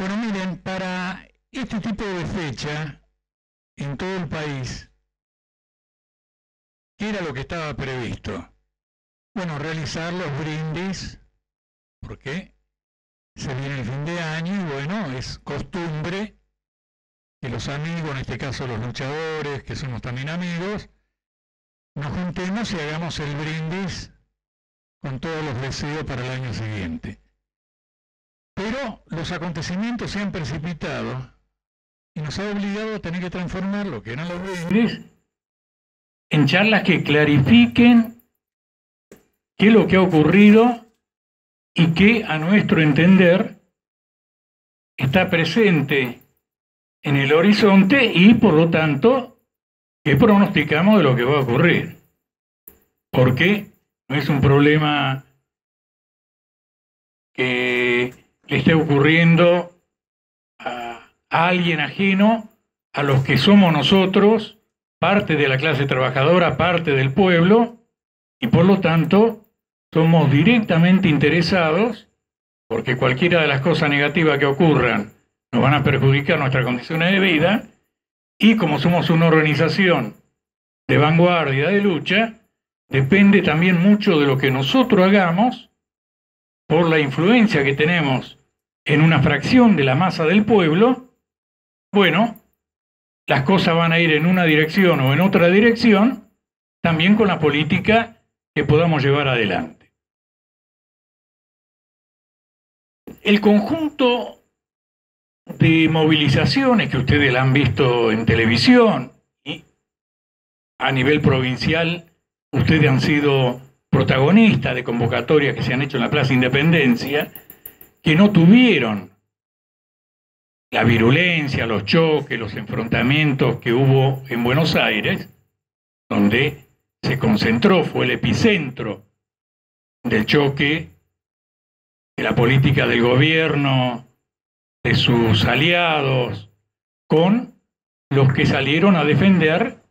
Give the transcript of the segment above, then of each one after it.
Bueno, miren, para este tipo de fecha, en todo el país, ¿qué era lo que estaba previsto? Bueno, realizar los brindis, porque se viene el fin de año y bueno, es costumbre que los amigos, en este caso los luchadores, que somos también amigos, nos juntemos y hagamos el brindis con todos los deseos para el año siguiente. Pero los acontecimientos se han precipitado y nos ha obligado a tener que transformar lo que eran los brindis en charlas que clarifiquen qué es lo que ha ocurrido y que, a nuestro entender, está presente en el horizonte y, por lo tanto, que pronosticamos de lo que va a ocurrir. Porque no es un problema que le esté ocurriendo a alguien ajeno a los que somos nosotros, parte de la clase trabajadora, parte del pueblo, y por lo tanto somos directamente interesados, porque cualquiera de las cosas negativas que ocurran nos van a perjudicar nuestras condiciones de vida, y como somos una organización de vanguardia, de lucha, depende también mucho de lo que nosotros hagamos, por la influencia que tenemos en una fracción de la masa del pueblo. Bueno, las cosas van a ir en una dirección o en otra dirección, también con la política que podamos llevar adelante. El conjunto de movilizaciones que ustedes la han visto en televisión y a nivel provincial, ustedes han sido protagonistas de convocatorias que se han hecho en la Plaza Independencia, que no tuvieron la virulencia, los choques, los enfrentamientos que hubo en Buenos Aires, donde se concentró, fue el epicentro del choque de la política del gobierno, de sus aliados, con los que salieron a defender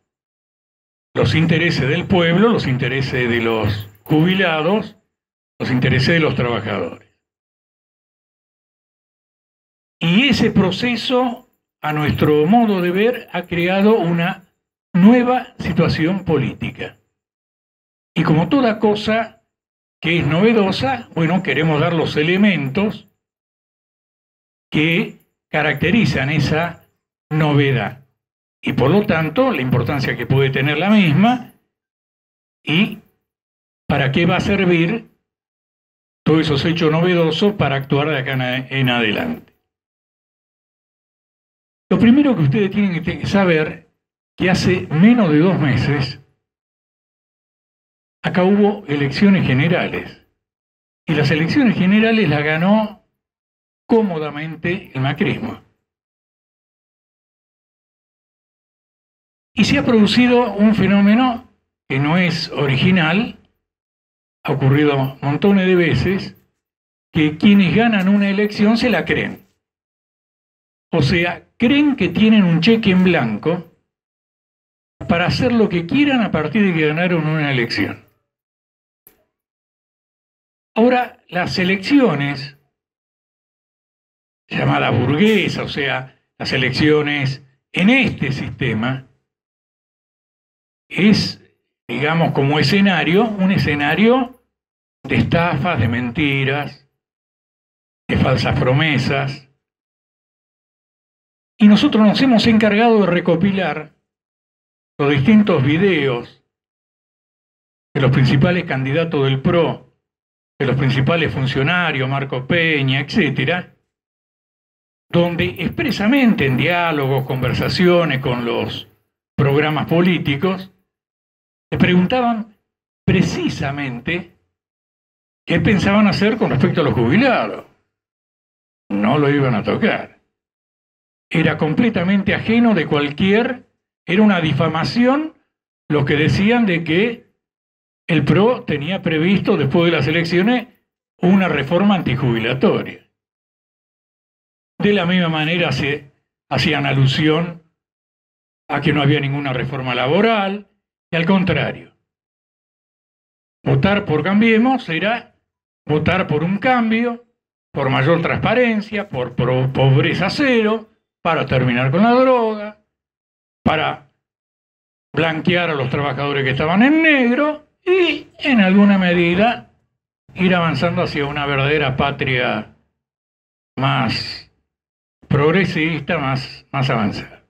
los intereses del pueblo, los intereses de los jubilados, los intereses de los trabajadores. Y ese proceso, a nuestro modo de ver, ha creado una nueva situación política. Y como toda cosa que es novedosa, bueno, queremos dar los elementos que caracterizan esa novedad. Y por lo tanto, la importancia que puede tener la misma y para qué va a servir todos esos hechos novedosos para actuar de acá en adelante. Lo primero que ustedes tienen que saber que hace menos de 2 meses acá hubo elecciones generales y las elecciones generales las ganó cómodamente el macrismo. Y se ha producido un fenómeno que no es original, ha ocurrido montones de veces, que quienes ganan una elección se la creen. O sea, creen que tienen un cheque en blanco para hacer lo que quieran a partir de que ganaron una elección. Ahora, las elecciones, llamada burguesa, o sea, las elecciones en este sistema, es, digamos, como escenario, un escenario de estafas, de mentiras, de falsas promesas. Y nosotros nos hemos encargado de recopilar los distintos videos de los principales candidatos del PRO, de los principales funcionarios, Marco Peña, etcétera, donde expresamente en diálogos, conversaciones con los programas políticos, le preguntaban precisamente qué pensaban hacer con respecto a los jubilados. No lo iban a tocar. Era completamente ajeno de cualquier, era una difamación lo que decían de que el PRO tenía previsto después de las elecciones una reforma antijubilatoria. De la misma manera se hacían alusión a que no había ninguna reforma laboral, y al contrario. Votar por Cambiemos era votar por un cambio, por mayor transparencia, por pobreza cero, para terminar con la droga, para blanquear a los trabajadores que estaban en negro y, en alguna medida, ir avanzando hacia una verdadera patria más progresista, más avanzada.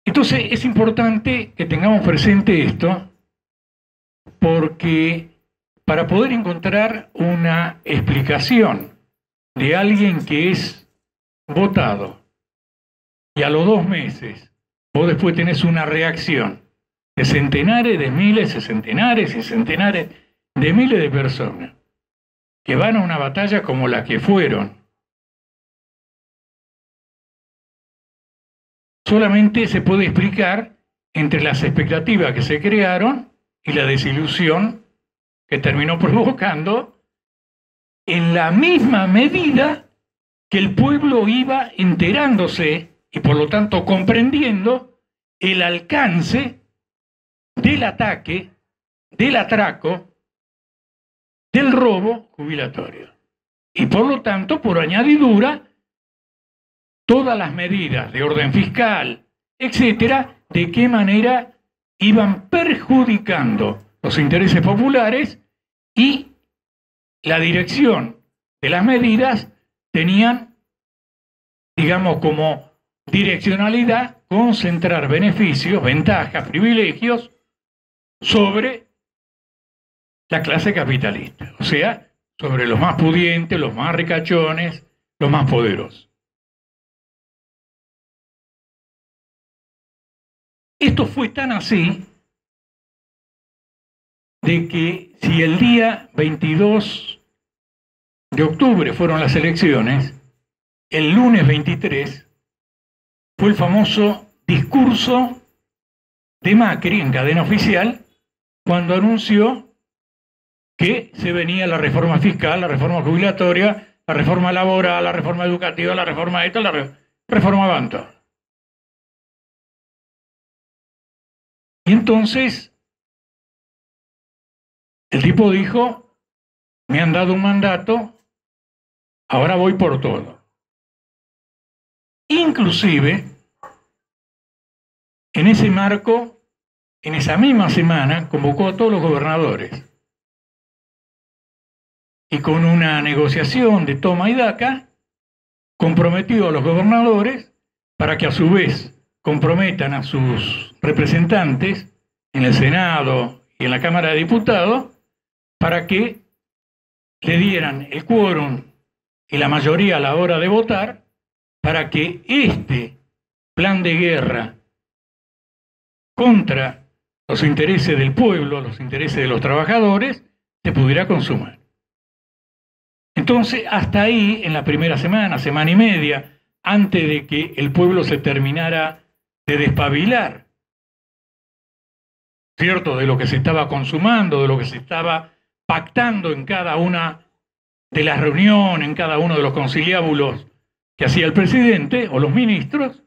Entonces es importante que tengamos presente esto, porque para poder encontrar una explicación de alguien que es votado y a los 2 meses vos después tenés una reacción de centenares de miles, de centenares y centenares de miles de personas que van a una batalla como la que fueron, solamente se puede explicar entre las expectativas que se crearon y la desilusión que terminó provocando en la misma medida que el pueblo iba enterándose y por lo tanto comprendiendo el alcance del ataque, del atraco, del robo jubilatorio. Y por lo tanto, por añadidura, todas las medidas de orden fiscal, etcétera, de qué manera iban perjudicando los intereses populares y la dirección de las medidas tenían, digamos, como direccionalidad concentrar beneficios, ventajas, privilegios sobre la clase capitalista, o sea, sobre los más pudientes, los más ricachones, los más poderosos. Esto fue tan así de que si el día 22 de octubre fueron las elecciones, el lunes 23 fue el famoso discurso de Macri en cadena oficial cuando anunció que se venía la reforma fiscal, la reforma jubilatoria, la reforma laboral, la reforma educativa, la reforma de esto, la reforma banca. Y entonces el tipo dijo, me han dado un mandato, ahora voy por todo. Inclusive, en ese marco, en esa misma semana, convocó a todos los gobernadores. Y con una negociación de toma y daca, comprometió a los gobernadores para que a su vez comprometan a sus representantes en el Senado y en la Cámara de Diputados para que le dieran el quórum y la mayoría a la hora de votar para que este plan de guerra contra los intereses del pueblo, los intereses de los trabajadores, se pudiera consumar. Entonces, hasta ahí, en la primera semana, semana y media, antes de que el pueblo se terminara de despabilar, ¿cierto?, de lo que se estaba consumando, de lo que se estaba pactando en cada una de las reuniones, en cada uno de los conciliábulos que hacía el presidente o los ministros,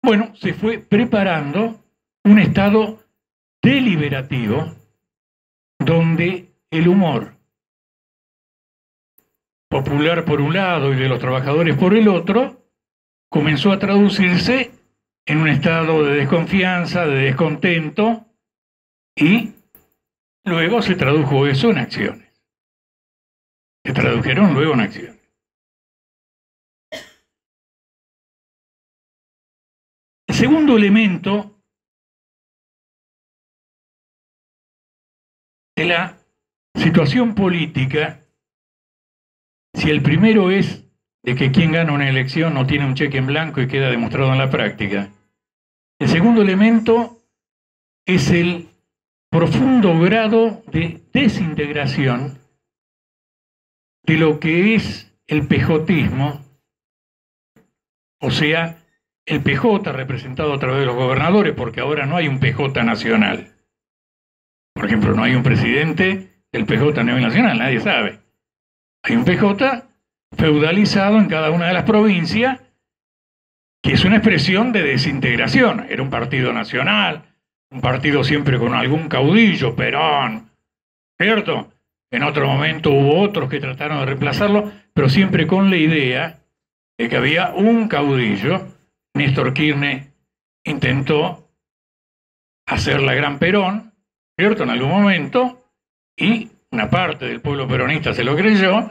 bueno, se fue preparando un estado deliberativo donde el humor popular por un lado y de los trabajadores por el otro comenzó a traducirse en un estado de desconfianza, de descontento, y luego se tradujo eso en acciones. Se tradujeron luego en acciones. El segundo elemento de la situación política, si el primero es de que quien gana una elección no tiene un cheque en blanco y queda demostrado en la práctica, el segundo elemento es el profundo grado de desintegración de lo que es el pejotismo, o sea, el PJ representado a través de los gobernadores, porque ahora no hay un PJ nacional. Por ejemplo, no hay un presidente del PJ a nivel nacional, nadie sabe. Hay un PJ feudalizado en cada una de las provincias, que es una expresión de desintegración. Era un partido nacional, un partido siempre con algún caudillo, Perón, ¿cierto? En otro momento hubo otros que trataron de reemplazarlo, pero siempre con la idea de que había un caudillo. Néstor Kirchner intentó hacer la Gran Perón, ¿cierto? En algún momento, y una parte del pueblo peronista se lo creyó,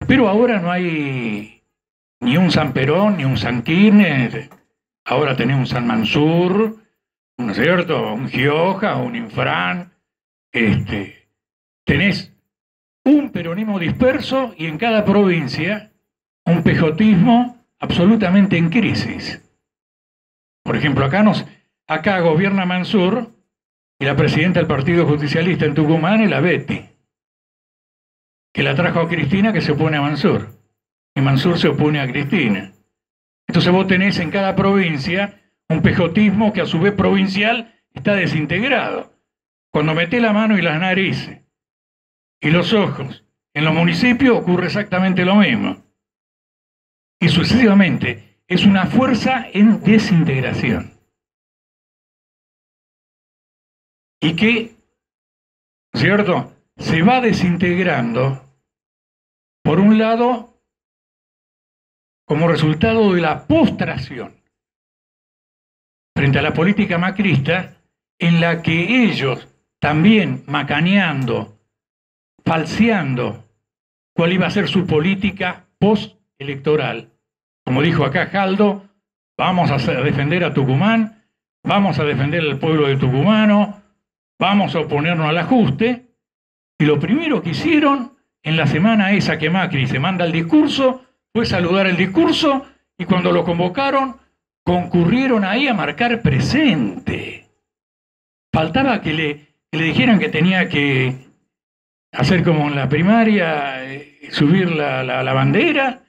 pero ahora no hay ni un San Perón, ni un San Kirchner. Ahora tenés un San Mansur, ¿no es cierto? Un Gioja, un Infran, tenés un peronismo disperso y en cada provincia un pejotismo absolutamente en crisis. Por ejemplo, acá gobierna Mansur y la presidenta del Partido Justicialista en Tucumán es la Betty, que la trajo a Cristina, que se opone a Mansur, y Mansur se opone a Cristina. Entonces vos tenés en cada provincia un pejotismo que a su vez provincial está desintegrado. Cuando metés la mano y las narices y los ojos en los municipios ocurre exactamente lo mismo. Y sucesivamente es una fuerza en desintegración. Y que, ¿cierto?, se va desintegrando, por un lado, como resultado de la postración frente a la política macrista, en la que ellos, también macaneando, falseando cuál iba a ser su política postelectoral, como dijo acá Jaldo, vamos a defender a Tucumán, vamos a defender al pueblo de tucumano, vamos a oponernos al ajuste, y lo primero que hicieron en la semana esa que Macri se manda el discurso fue saludar el discurso, y cuando lo convocaron concurrieron ahí a marcar presente. Faltaba que le dijeran que tenía que hacer como en la primaria, subir la bandera,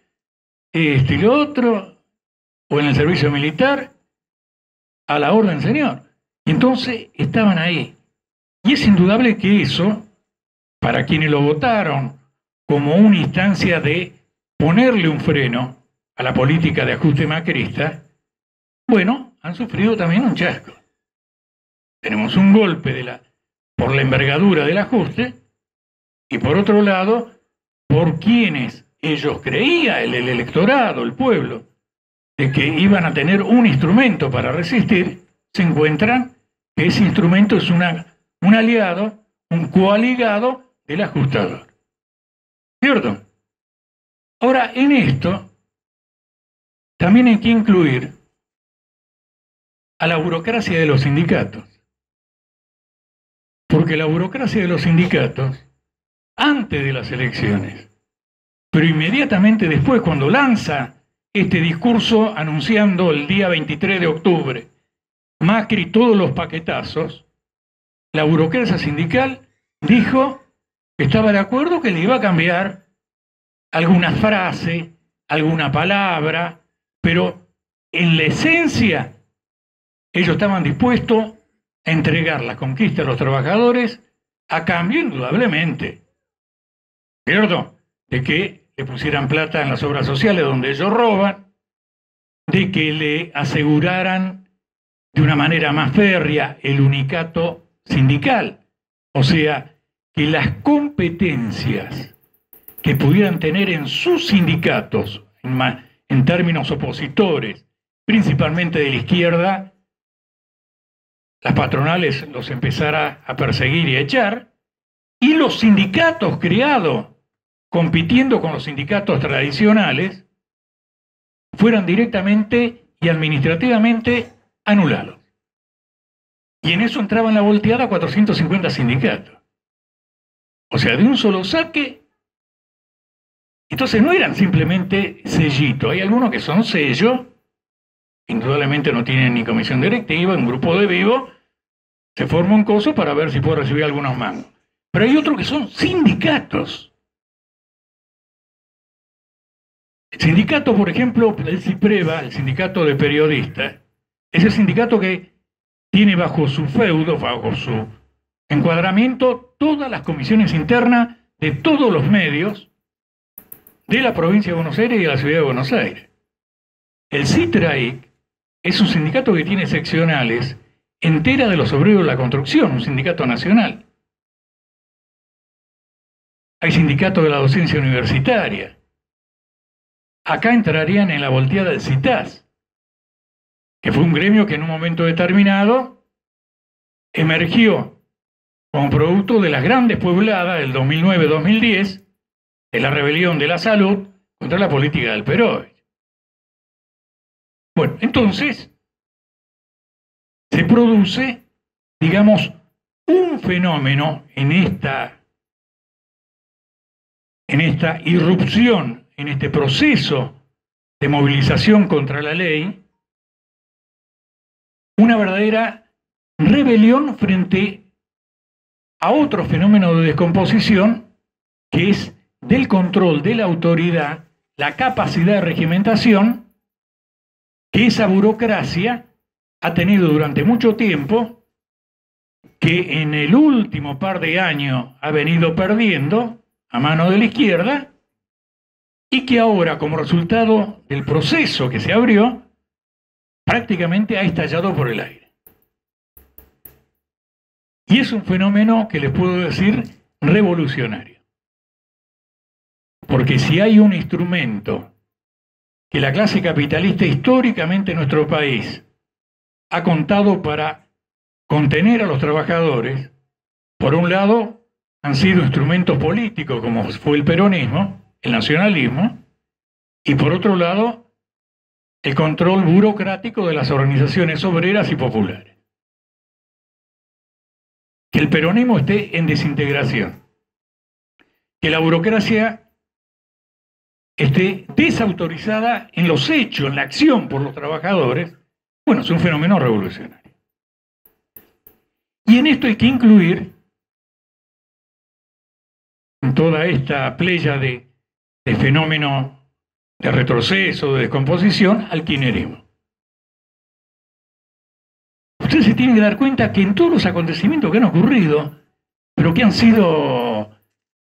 y lo otro, o en el servicio militar, a la orden, señor. Y entonces estaban ahí. Y es indudable que eso, para quienes lo votaron como una instancia de ponerle un freno a la política de ajuste macrista, bueno, han sufrido también un chasco. Tenemos un golpe por la envergadura del ajuste, y por otro lado, por quienes ellos creían, el electorado, el pueblo, de que iban a tener un instrumento para resistir, se encuentran que ese instrumento es un aliado, un coaligado del ajustador. ¿Cierto? Ahora, en esto, también hay que incluir a la burocracia de los sindicatos. Porque la burocracia de los sindicatos, antes de las elecciones, pero inmediatamente después, cuando lanza este discurso anunciando el día 23 de octubre, Macri todos los paquetazos, la burocracia sindical dijo que estaba de acuerdo, que le iba a cambiar alguna frase, alguna palabra, pero en la esencia ellos estaban dispuestos a entregar la conquista a los trabajadores a cambio, indudablemente, ¿cierto?, de que le pusieran plata en las obras sociales donde ellos roban, de que le aseguraran de una manera más férrea el unicato sindical, o sea, que las competencias que pudieran tener en sus sindicatos, en términos opositores, principalmente de la izquierda, las patronales los empezara a perseguir y a echar, y los sindicatos creados, compitiendo con los sindicatos tradicionales, fueran directamente y administrativamente anulados. Y en eso entraban la volteada 450 sindicatos. O sea, de un solo saque. Entonces no eran simplemente sellitos. Hay algunos que son sellos, indudablemente no tienen ni comisión directiva, un grupo de vivo, se forma un coso para ver si puede recibir algunos mangos. Pero hay otros que son sindicatos. El sindicato, por ejemplo, el CIPREVA, el sindicato de periodistas, es el sindicato que tiene bajo su feudo, bajo su encuadramiento, todas las comisiones internas de todos los medios de la provincia de Buenos Aires y de la ciudad de Buenos Aires. El CITRAIC es un sindicato que tiene seccionales enteras de los obreros de la construcción, un sindicato nacional. hay sindicatos de la docencia universitaria. Acá entrarían en la volteada del CITAS, que fue un gremio que en un momento determinado emergió como producto de las grandes puebladas del 2009-2010, de la rebelión de la salud contra la política del Perón. Bueno, entonces se produce, digamos, un fenómeno en esta irrupción, en este proceso de movilización contra la ley, una verdadera rebelión frente a otro fenómeno de descomposición, que es del control de la autoridad, la capacidad de regimentación que esa burocracia ha tenido durante mucho tiempo, que en el último par de años ha venido perdiendo a mano de la izquierda, y que ahora, como resultado del proceso que se abrió, prácticamente ha estallado por el aire. Y es un fenómeno que les puedo decir revolucionario. Porque si hay un instrumento que la clase capitalista históricamente en nuestro país ha contado para contener a los trabajadores, por un lado han sido instrumentos políticos como fue el peronismo, el nacionalismo, y por otro lado el control burocrático de las organizaciones obreras y populares. Que el peronismo esté en desintegración, que la burocracia esté desautorizada en los hechos, en la acción por los trabajadores, bueno, es un fenómeno revolucionario. Y en esto hay que incluir, en toda esta playa de fenómenos de retroceso, de descomposición, al kirchnerismo. Ustedes se tienen que dar cuenta que en todos los acontecimientos que han ocurrido, pero que han sido,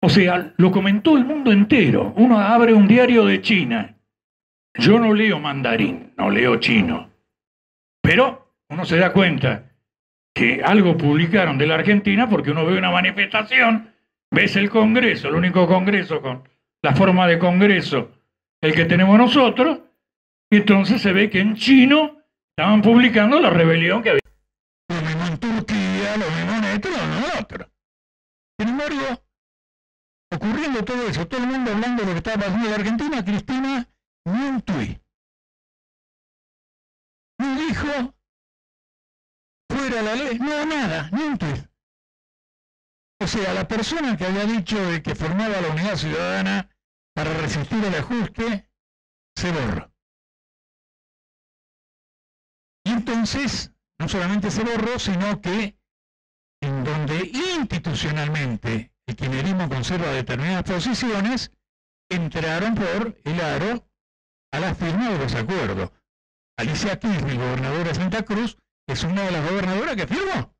o sea, lo comentó el mundo entero. Uno abre un diario de China. Yo no leo mandarín, no leo chino. Pero uno se da cuenta que algo publicaron de la Argentina porque uno ve una manifestación, ves el Congreso, el único Congreso con la forma de Congreso, el que tenemos nosotros, y entonces se ve que en chino estaban publicando la rebelión que había. Lo mismo en Turquía, lo mismo en esto, lo mismo en otro. Sin embargo, ocurriendo todo eso, todo el mundo hablando de lo que estaba pasando en la Argentina, Cristina ni un tuit. No dijo fuera la ley, no nada, ni un tuit. O sea, la persona que había dicho de que formaba la unidad ciudadana para resistir el ajuste, se borró. Y entonces, no solamente se borró, sino que en donde institucionalmente el kirchnerismo conserva determinadas posiciones, entraron por el aro a la firma de los acuerdos. Alicia Kirchner, gobernadora de Santa Cruz, es una de las gobernadoras que firmó.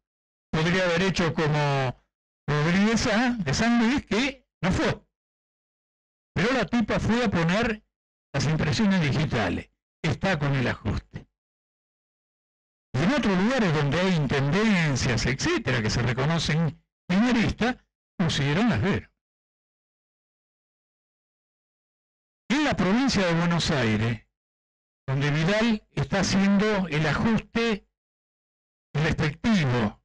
Podría haber hecho como Rodríguez A. de San Luis, que no fue. Pero la tipa fue a poner las impresiones digitales. Está con el ajuste. Y en otros lugares donde hay intendencias, etcétera, que se reconocen kirchneristas, pusieron las veras. En la provincia de Buenos Aires, donde Vidal está haciendo el ajuste respectivo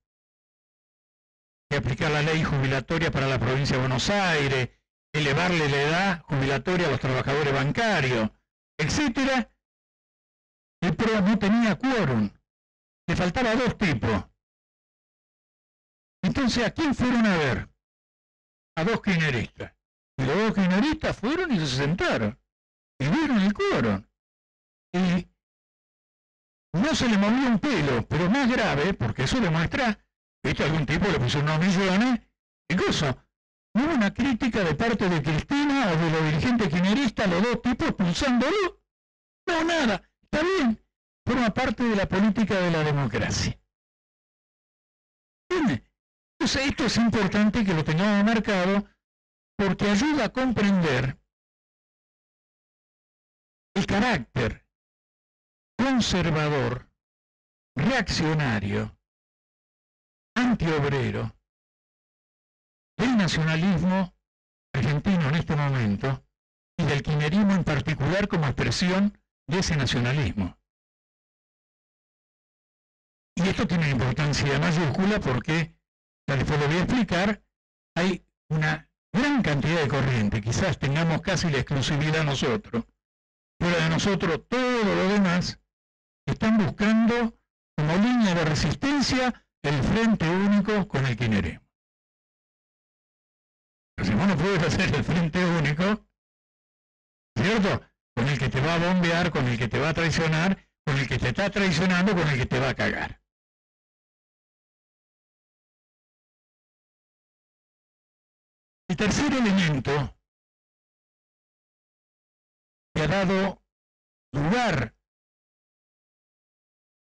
de aplicar la ley jubilatoria para la provincia de Buenos Aires, elevarle la edad jubilatoria a los trabajadores bancarios, etcétera, el PRO no tenía quórum, le faltaba 2 tipos. Entonces, ¿a quién fueron a ver? A 2 kirchneristas. Y los 2 kirchneristas fueron y se sentaron, y vieron el quórum. Y no se le movió un pelo, pero más grave, porque eso demuestra que algún tipo le puso unos millones, y cosa. No hubo una crítica de parte de Cristina o de los dirigentes kirchneristas, los 2 tipos pulsándolo. No, nada, está bien, forma parte de la política de la democracia. ¿Entiende? Entonces esto es importante que lo tengamos marcado porque ayuda a comprender el carácter conservador, reaccionario, antiobrero del nacionalismo este momento y del kirchnerismo en particular como expresión de ese nacionalismo. Y esto tiene una importancia mayúscula porque, después lo voy a explicar, hay una gran cantidad de corriente, quizás tengamos casi la exclusividad nosotros, fuera de nosotros todo lo demás, están buscando como línea de resistencia el frente único con el kirchnerismo. Pero si vos no puedes hacer el frente único, ¿cierto? Con el que te va a bombear, con el que te va a traicionar, con el que te está traicionando, con el que te va a cagar. El tercer elemento que ha dado lugar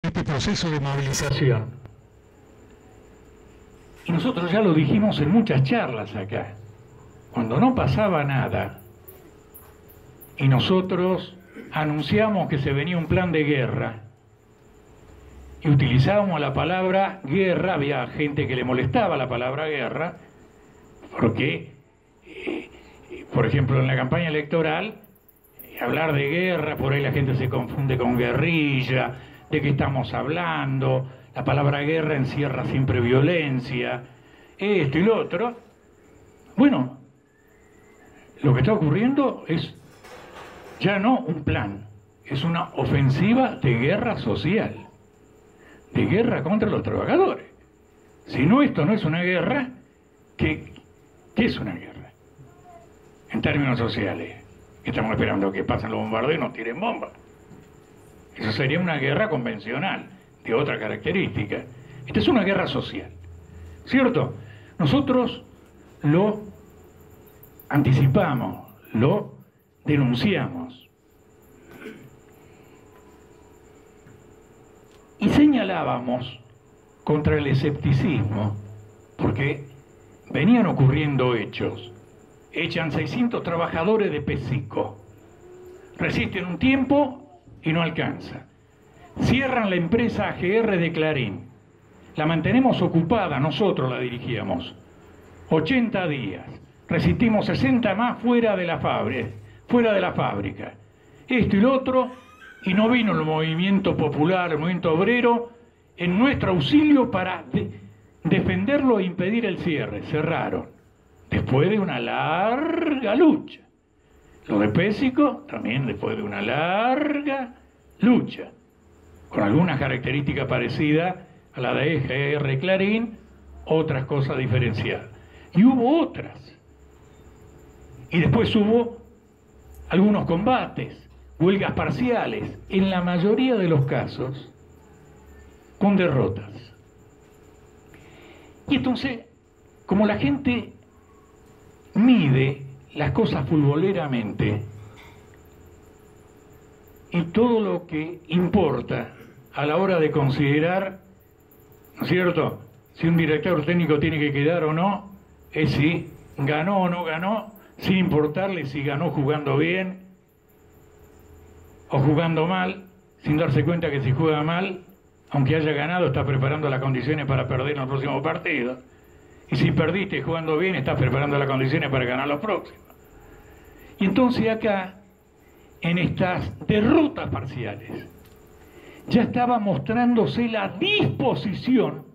a este proceso de movilización, y nosotros ya lo dijimos en muchas charlas acá, cuando no pasaba nada y nosotros anunciamos que se venía un plan de guerra y utilizábamos la palabra guerra, había gente que le molestaba la palabra guerra, porque, por ejemplo, en la campaña electoral, hablar de guerra, por ahí la gente se confunde con guerrilla, de qué estamos hablando, la palabra guerra encierra siempre violencia, esto y lo otro. Bueno, lo que está ocurriendo es ya no un plan, es una ofensiva de guerra social, de guerra contra los trabajadores. Si no, esto no es una guerra, ¿qué es una guerra? En términos sociales, estamos esperando que pasen los bombardeos y nos tiren bombas. Eso sería una guerra convencional, de otra característica. Esta es una guerra social, ¿cierto? Nosotros lo anticipamos, lo denunciamos. Y señalábamos contra el escepticismo, porque venían ocurriendo hechos. Echan 600 trabajadores de PESICO. Resisten un tiempo y no alcanza. Cierran la empresa AGR de Clarín. La mantenemos ocupada, nosotros la dirigíamos. 80 días. Resistimos 60 más fuera de la fábrica. Esto y lo otro, y no vino el movimiento popular, el movimiento obrero, en nuestro auxilio para defenderlo e impedir el cierre. Cerraron. Después de una larga lucha. Lo de PESICO también después de una larga lucha, con algunas características parecidas a la de AGR Clarín, otras cosas diferenciadas. Y hubo otras. Y después hubo algunos combates, huelgas parciales, en la mayoría de los casos, con derrotas. Y entonces, como la gente mide las cosas futboleramente, y todo lo que importa a la hora de considerar, ¿no es cierto?, si un director técnico tiene que quedar o no, es si ganó o no ganó, sin importarle si ganó jugando bien o jugando mal, sin darse cuenta que si juega mal, aunque haya ganado, está preparando las condiciones para perder en el próximo partido. Y si perdiste jugando bien, estás preparando las condiciones para ganar los próximos. Y entonces acá, en estas derrotas parciales, ya estaba mostrándose la disposición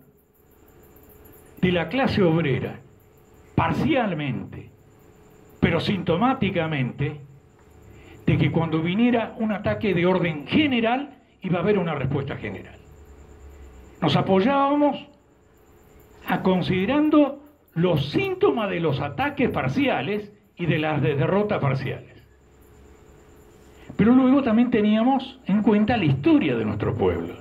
de la clase obrera, parcialmente, pero sintomáticamente, de que cuando viniera un ataque de orden general, iba a haber una respuesta general. Nos apoyábamos considerando los síntomas de los ataques parciales y de las derrotas parciales. Pero luego también teníamos en cuenta la historia de nuestro pueblo.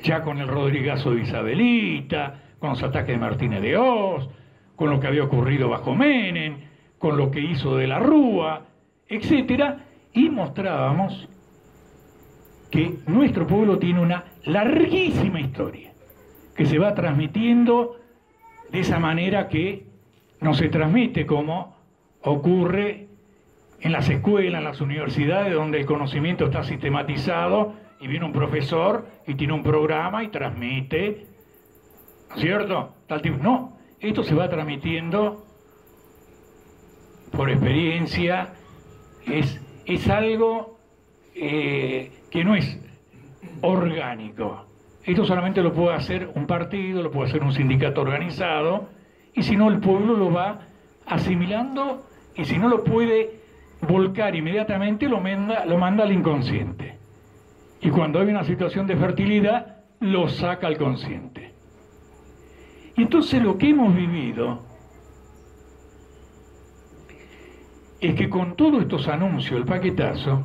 Ya con el Rodrigazo de Isabelita, con los ataques de Martínez de Hoz, con lo que había ocurrido bajo Menem, con lo que hizo de la Rúa, etcétera, y mostrábamos que nuestro pueblo tiene una larguísima historia, que se va transmitiendo de esa manera que no se transmite como ocurre en las escuelas, en las universidades, donde el conocimiento está sistematizado y viene un profesor y tiene un programa y transmite, ¿no es cierto? Tal tipo. No, esto se va transmitiendo por experiencia, es algo que no es orgánico. Esto solamente lo puede hacer un partido, lo puede hacer un sindicato organizado, y si no el pueblo lo va asimilando, y si no lo puede volcar inmediatamente, lo manda al inconsciente. Y cuando hay una situación de fertilidad, lo saca al consciente. Y entonces lo que hemos vivido es que con todos estos anuncios, el paquetazo,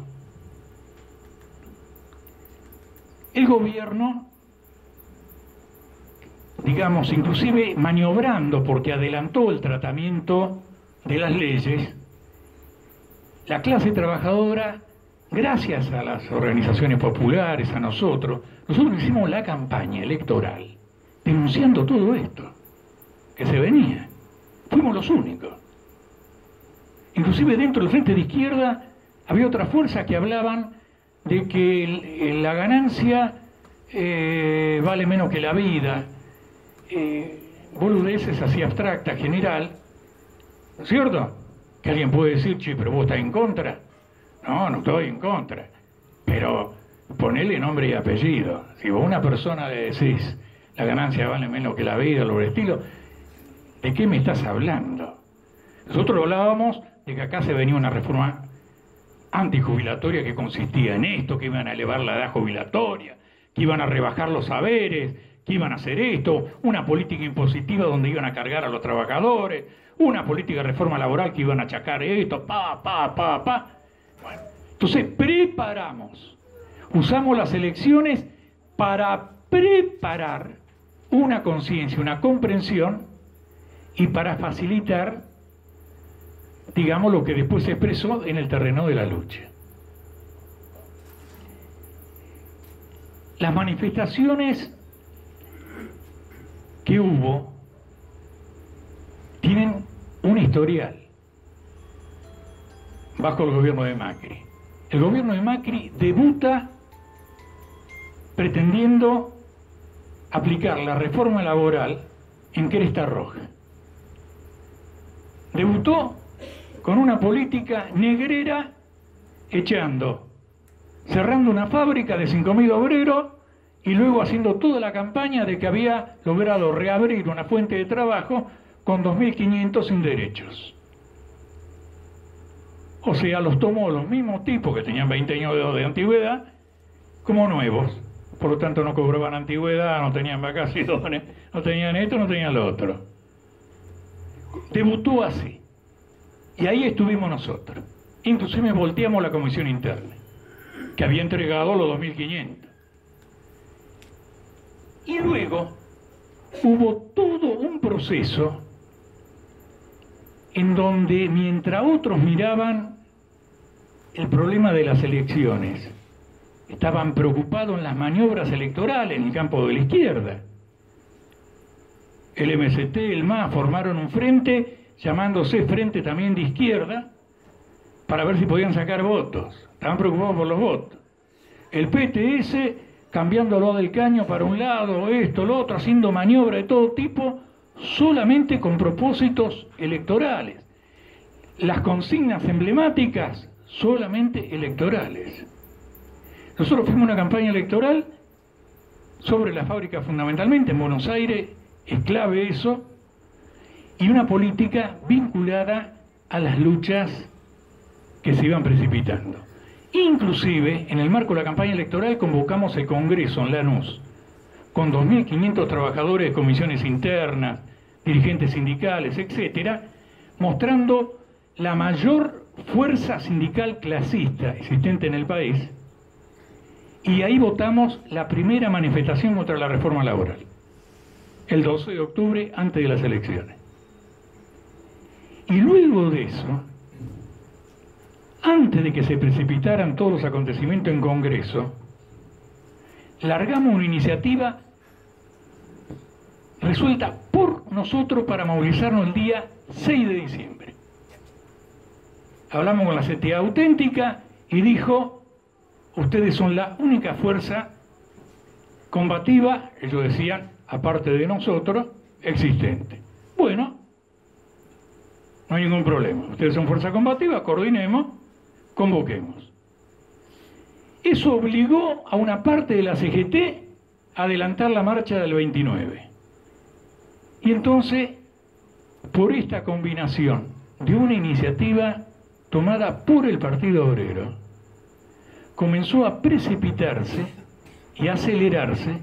el gobierno, digamos, inclusive maniobrando porque adelantó el tratamiento de las leyes, la clase trabajadora, gracias a las organizaciones populares, a nosotros hicimos la campaña electoral denunciando todo esto que se venía. Fuimos los únicos. Inclusive dentro del Frente de Izquierda había otras fuerzas que hablaban de que la ganancia vale menos que la vida, boludeces así abstracta, general, ¿no es cierto? Que alguien puede decir, che, pero vos estás en contra. No, no estoy en contra, pero ponele nombre y apellido. Si vos a una persona le decís la ganancia vale menos que la vida, lo del estilo, ¿de qué me estás hablando? Nosotros hablábamos de que acá se venía una reforma antijubilatoria que consistía en esto, que iban a elevar la edad jubilatoria, que iban a rebajar los saberes, que iban a hacer esto, una política impositiva donde iban a cargar a los trabajadores, una política de reforma laboral que iban a achacar esto, Bueno, entonces preparamos, usamos las elecciones para preparar una conciencia, una comprensión y para facilitar, digamos, lo que después se expresó en el terreno de la lucha. Las manifestaciones que hubo tienen un historial bajo el gobierno de Macri. El gobierno de Macri debuta pretendiendo aplicar la reforma laboral en Cresta Roja. Debutó con una política negrera, cerrando una fábrica de 5.000 obreros y luego haciendo toda la campaña de que había logrado reabrir una fuente de trabajo con 2.500 sin derechos. O sea, los tomó los mismos tipos que tenían 20 años de antigüedad como nuevos. Por lo tanto no cobraban antigüedad, no tenían vacaciones, no tenían esto, no tenían lo otro. Debutó así. Y ahí estuvimos nosotros. Inclusive volteamos la comisión interna, que había entregado los 2.500. Y luego hubo todo un proceso en donde, mientras otros miraban el problema de las elecciones, estaban preocupados en las maniobras electorales en el campo de la izquierda. El MST, el MAS formaron un frente llamándose Frente también de Izquierda para ver si podían sacar votos. Estaban preocupados por los votos. El PTS cambiándolo del caño para un lado, esto, lo otro, haciendo maniobras de todo tipo, solamente con propósitos electorales. Las consignas emblemáticas, solamente electorales. Nosotros fuimos una campaña electoral sobre la fábrica fundamentalmente, en Buenos Aires, es clave eso, y una política vinculada a las luchas que se iban precipitando. Inclusive, en el marco de la campaña electoral convocamos el Congreso en Lanús, con 2.500 trabajadores de comisiones internas, dirigentes sindicales, etcétera, mostrando la mayor fuerza sindical clasista existente en el país, y ahí votamos la primera manifestación contra la reforma laboral, el 12 de octubre, antes de las elecciones. Y luego de eso, antes de que se precipitaran todos los acontecimientos en Congreso, largamos una iniciativa resuelta por nosotros para movilizarnos el día 6 de diciembre. Hablamos con la CTA Auténtica y dijo, ustedes son la única fuerza combativa, ellos decían, aparte de nosotros, existente. Bueno, no hay ningún problema. Ustedes son fuerza combativa, coordinemos, convoquemos. Eso obligó a una parte de la CGT a adelantar la marcha del 29. Y entonces, por esta combinación de una iniciativa tomada por el Partido Obrero, comenzó a precipitarse y a acelerarse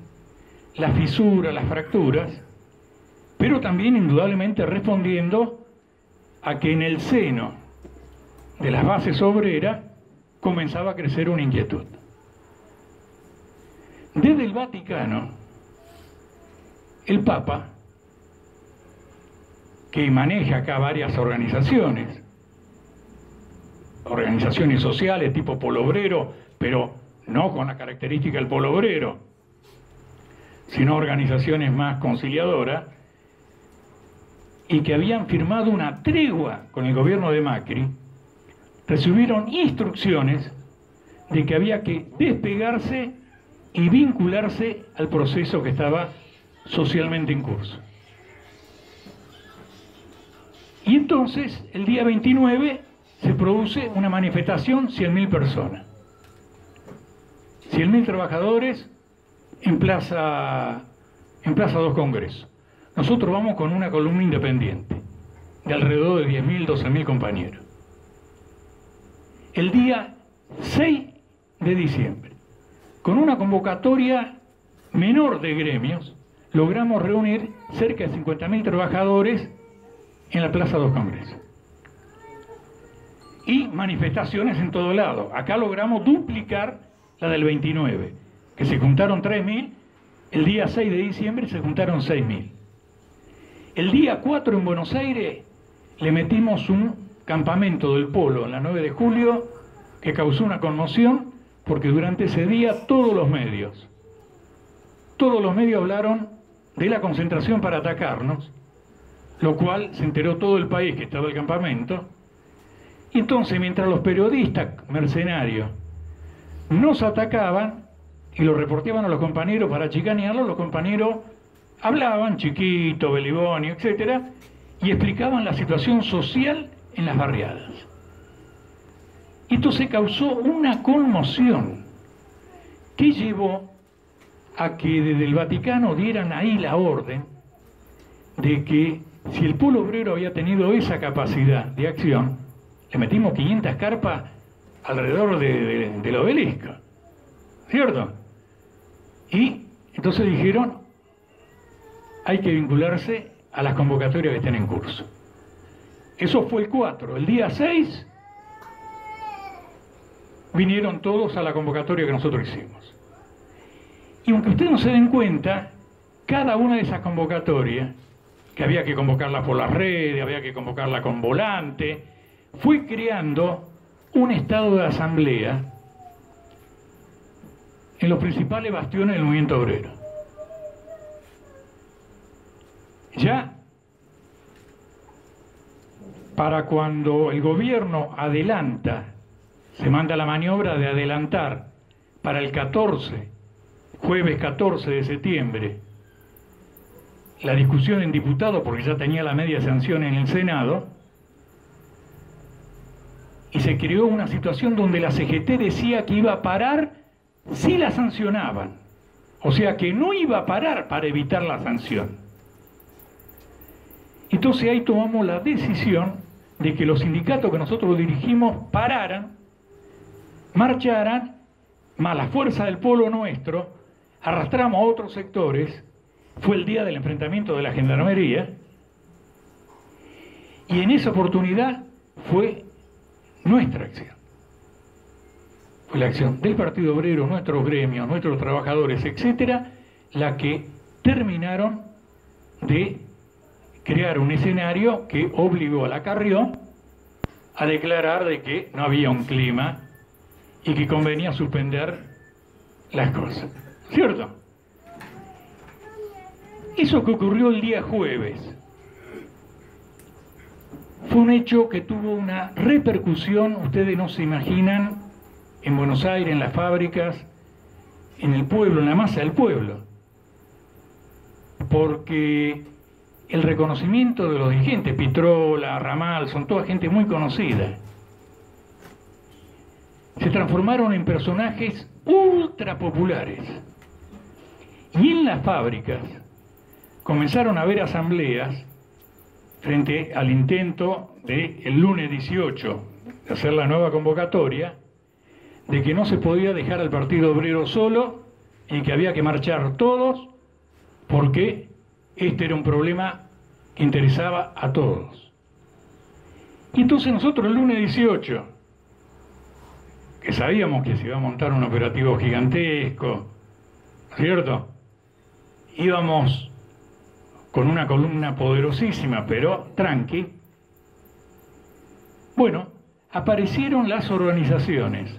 las fisuras, las fracturas, pero también indudablemente respondiendo a que en el seno de las bases obreras comenzaba a crecer una inquietud. Desde el Vaticano, el Papa, que maneja acá varias organizaciones sociales tipo polo obrero, pero no con la característica del polo obrero, sino organizaciones más conciliadoras, y que habían firmado una tregua con el gobierno de Macri, recibieron instrucciones de que había que despegarse y vincularse al proceso que estaba socialmente en curso. Y entonces, el día 29, se produce una manifestación, 100.000 personas. 100.000 trabajadores en Plaza 2 Congreso. Nosotros vamos con una columna independiente, de alrededor de 10.000, 12.000 compañeros. El día 6 de diciembre, con una convocatoria menor de gremios, logramos reunir cerca de 50.000 trabajadores en la Plaza 2 Congreso. Y manifestaciones en todo lado. Acá logramos duplicar la del 29, que se juntaron 3.000, el día 6 de diciembre se juntaron 6.000. El día 4 en Buenos Aires le metimos un campamento del Polo en la 9 de julio que causó una conmoción porque durante ese día todos los medios hablaron de la concentración para atacarnos, lo cual se enteró todo el país que estaba el campamento. Y entonces, mientras los periodistas mercenarios nos atacaban y lo reportaban a los compañeros para chicanearlos, los compañeros hablaban, Chiquito, Belibonio, etcétera, y explicaban la situación social en las barriadas. Y esto se causó una conmoción que llevó a que desde el Vaticano dieran ahí la orden de que si el polo obrero había tenido esa capacidad de acción, le metimos 500 carpas alrededor del obelisco, ¿cierto? Y entonces dijeron, hay que vincularse a las convocatorias que estén en curso. Eso fue el 4. El día 6 vinieron todos a la convocatoria que nosotros hicimos. Y aunque ustedes no se den cuenta, cada una de esas convocatorias, que había que convocarla por las redes, había que convocarla con volante, fue creando un estado de asamblea en los principales bastiones del movimiento obrero. Ya para cuando el gobierno adelanta, se manda la maniobra de adelantar para el 14, jueves 14 de septiembre, la discusión en diputados, porque ya tenía la media sanción en el Senado, y se creó una situación donde la CGT decía que iba a parar si la sancionaban, o sea que no iba a parar para evitar la sanción. Entonces ahí tomamos la decisión de que los sindicatos que nosotros dirigimos pararan, marcharan, más la fuerza del polo nuestro, arrastramos a otros sectores. Fue el día del enfrentamiento de la gendarmería, y en esa oportunidad fue nuestra acción. Fue la acción del Partido Obrero, nuestros gremios, nuestros trabajadores, etcétera, la que terminaron de crear un escenario que obligó a la Carrió a declarar de que no había un clima y que convenía suspender las cosas. ¿Cierto? Eso que ocurrió el día jueves fue un hecho que tuvo una repercusión, ustedes no se imaginan, en Buenos Aires, en las fábricas, en el pueblo, en la masa del pueblo. Porque el reconocimiento de los dirigentes, Pitrola, Ramal, son toda gente muy conocida. Se transformaron en personajes ultra populares. Y en las fábricas comenzaron a haber asambleas frente al intento del lunes 18 de hacer la nueva convocatoria, de que no se podía dejar al Partido Obrero solo y que había que marchar todos porque este era un problema que interesaba a todos. Y entonces nosotros el lunes 18, que sabíamos que se iba a montar un operativo gigantesco, ¿cierto? Íbamos con una columna poderosísima, pero tranqui. Bueno, aparecieron las organizaciones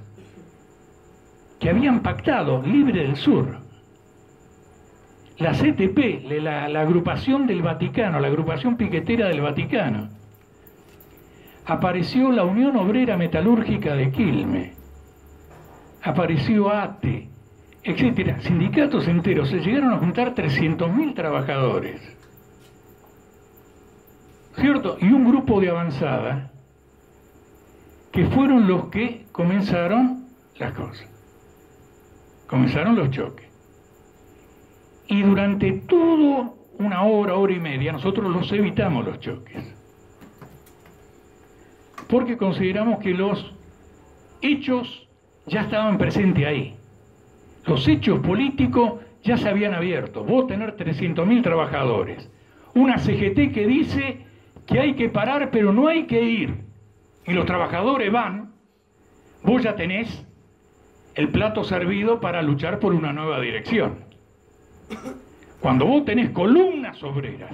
que habían pactado, Libre del Sur, la CTP, la agrupación del Vaticano, la agrupación piquetera del Vaticano. Apareció la Unión Obrera Metalúrgica de Quilmes, apareció ATE, etcétera, sindicatos enteros. Se llegaron a juntar 300.000 trabajadores, ¿cierto? Y un grupo de avanzada que fueron los que comenzaron las cosas, comenzaron los choques. Y durante todo una hora, hora y media, nosotros los evitamos los choques, porque consideramos que los hechos ya estaban presentes ahí. Los hechos políticos ya se habían abierto. Vos tenés 300.000 trabajadores, una CGT que dice que hay que parar pero no hay que ir, y los trabajadores van, vos ya tenés el plato servido para luchar por una nueva dirección. Cuando vos tenés columnas obreras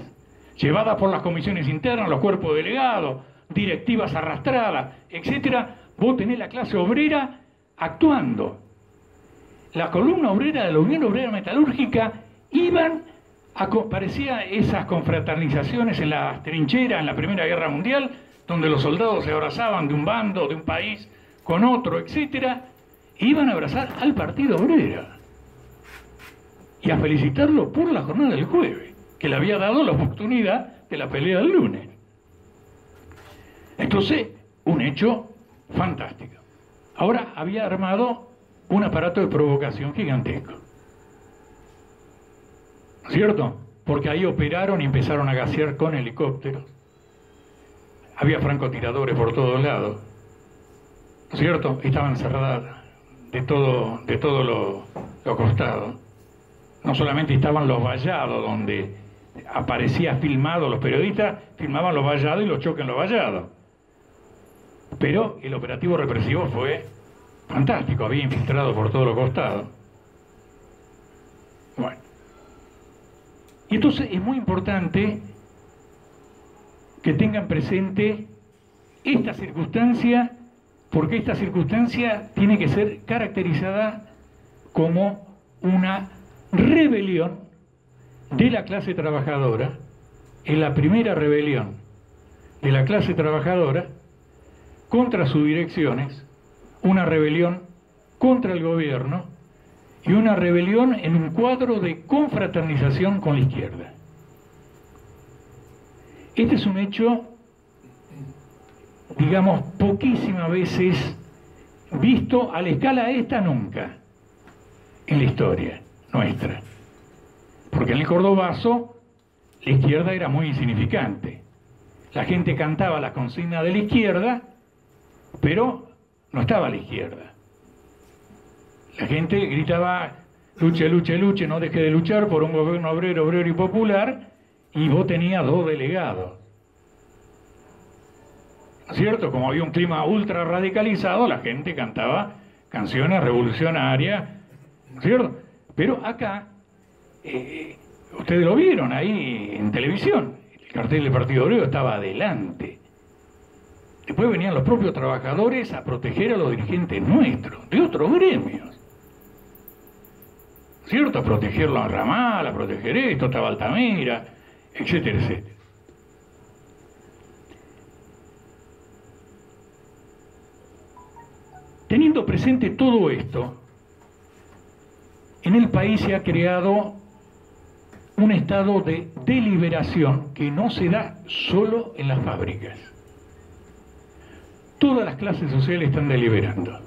llevadas por las comisiones internas, los cuerpos delegados, directivas arrastradas, etcétera, vos tenés la clase obrera actuando. La columna obrera de la Unión Obrera Metalúrgica parecía esas confraternizaciones en las trincheras en la Primera Guerra Mundial, donde los soldados se abrazaban de un bando, de un país con otro, etcétera, e iban a abrazar al Partido Obrero y a felicitarlo por la jornada del jueves, que le había dado la oportunidad de la pelea del lunes. Entonces, un hecho fantástico. Ahora había armado un aparato de provocación gigantesco, ¿cierto? Porque ahí operaron y empezaron a gasear con helicópteros. Había francotiradores por todos lados, ¿cierto? Estaban cerradas de todos los costados. No solamente estaban los vallados, donde aparecía filmado, los periodistas filmaban los vallados y los choques en los vallados. Pero el operativo represivo fue fantástico, había infiltrado por todos los costados. Bueno. Y entonces es muy importante que tengan presente esta circunstancia, porque esta circunstancia tiene que ser caracterizada como una rebelión de la clase trabajadora, es la primera rebelión de la clase trabajadora contra sus direcciones, una rebelión contra el gobierno y una rebelión en un cuadro de confraternización con la izquierda. Este es un hecho, digamos, poquísimas veces visto a la escala esta nunca en la historia nuestra, porque en el Cordobazo la izquierda era muy insignificante. La gente cantaba la consigna de la izquierda, pero no estaba a la izquierda. La gente gritaba: luche, luche, luche, no deje de luchar por un gobierno obrero, obrero y popular, y vos tenías 2 delegados, ¿cierto? Como había un clima ultra radicalizado, la gente cantaba canciones revolucionarias, ¿cierto? Pero acá, ustedes lo vieron ahí en televisión, el cartel del Partido Obrero estaba adelante. Después venían los propios trabajadores a proteger a los dirigentes nuestros, de otros gremios, ¿cierto? A protegerlo a Ramal, a proteger esto, estaba Altamira, etcétera, etcétera. Teniendo presente todo esto, en el país se ha creado un estado de deliberación que no se da solo en las fábricas. Todas las clases sociales están deliberando.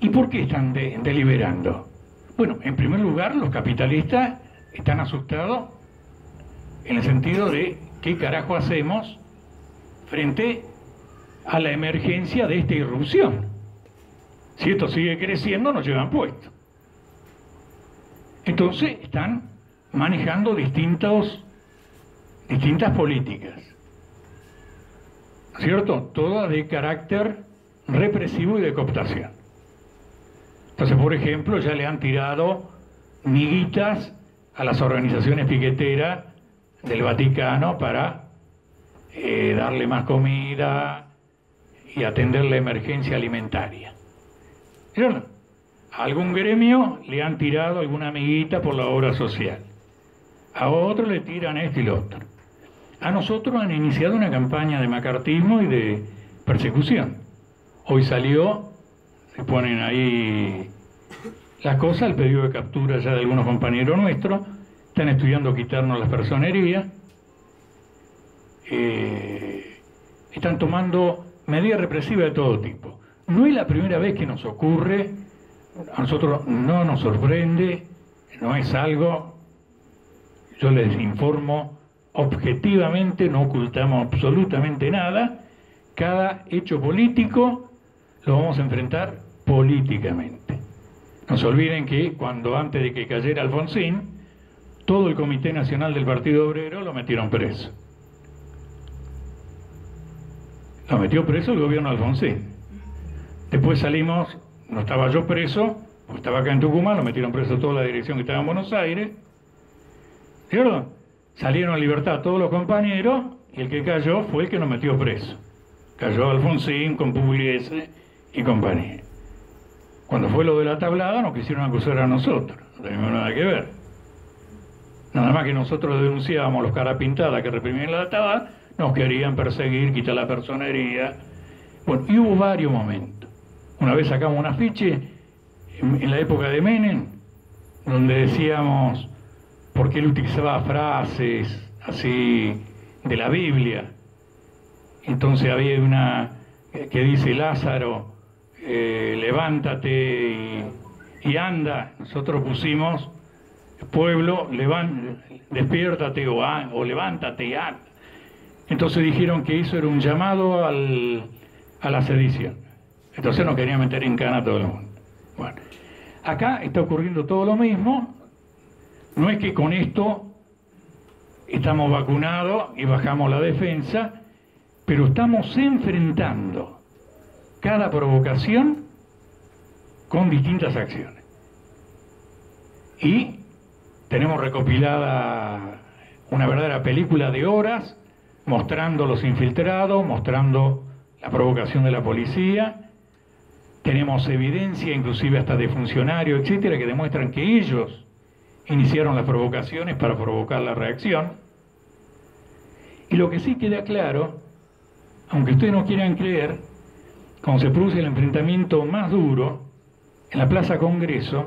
¿Y por qué están deliberando? Bueno, en primer lugar, los capitalistas están asustados en el sentido de ¿qué carajo hacemos frente a la emergencia de esta irrupción? Si esto sigue creciendo, nos llevan puesto. Entonces están manejando distintas políticas, ¿cierto? Todas de carácter represivo y de cooptación. Entonces, por ejemplo, ya le han tirado miguitas a las organizaciones piqueteras del Vaticano para darle más comida y atender la emergencia alimentaria. ¿Cierto? A algún gremio le han tirado alguna amiguita por la obra social. A otro le tiran esto y lo otro. A nosotros han iniciado una campaña de macartismo y de persecución. Hoy salió, se ponen ahí las cosas, el pedido de captura ya de algunos compañeros nuestros, están estudiando quitarnos las personerías, están tomando medidas represivas de todo tipo. No es la primera vez que nos ocurre, a nosotros no nos sorprende, no es algo, yo les informo objetivamente, no ocultamos absolutamente nada, cada hecho político lo vamos a enfrentar políticamente. No se olviden que antes de que cayera Alfonsín, todo el Comité Nacional del Partido Obrero lo metieron preso. Lo metió preso el gobierno de Alfonsín. Después salimos, no estaba yo preso, pues estaba acá en Tucumán, lo metieron preso toda la dirección que estaba en Buenos Aires. ¿Cierto? Salieron a libertad todos los compañeros y el que cayó fue el que nos metió preso. Cayó Alfonsín con Pugliese y compañía. Cuando fue lo de la tablada nos quisieron acusar a nosotros, no teníamos nada que ver. Nada más que nosotros denunciábamos los caras pintadas que reprimían la tablada, nos querían perseguir, quitar la personería. Bueno, y hubo varios momentos. Una vez sacamos un afiche en la época de Menem, donde decíamos, porque él utilizaba frases así de la Biblia. Entonces había una que dice Lázaro, levántate y anda. Nosotros pusimos, pueblo, despiértate o levántate y anda. Entonces dijeron que eso era un llamado a la sedición. Entonces nos querían meter en cana a todo el mundo. Bueno, acá está ocurriendo todo lo mismo. No es que con esto estamos vacunados y bajamos la defensa, pero estamos enfrentando cada provocación con distintas acciones. Y tenemos recopilada una verdadera película de horas mostrando los infiltrados, mostrando la provocación de la policía. Tenemos evidencia, inclusive hasta de funcionarios, etcétera, que demuestran que ellos iniciaron las provocaciones para provocar la reacción. Y lo que sí queda claro, aunque ustedes no quieran creer, cuando se produce el enfrentamiento más duro en la Plaza Congreso,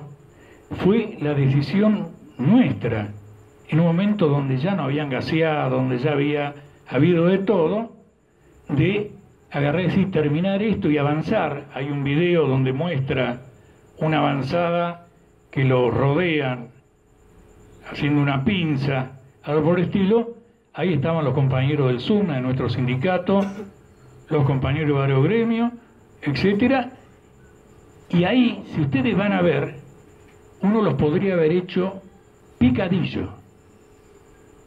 fue la decisión nuestra, en un momento donde ya no habían gaseado, donde ya había habido de todo, de agarrar y decir, terminar esto y avanzar. Hay un video donde muestra una avanzada que lo rodean haciendo una pinza, algo por el estilo. Ahí estaban los compañeros del SUNA, de nuestro sindicato, los compañeros de varios gremios, etcétera. Y ahí, si ustedes van a ver, uno los podría haber hecho picadillo.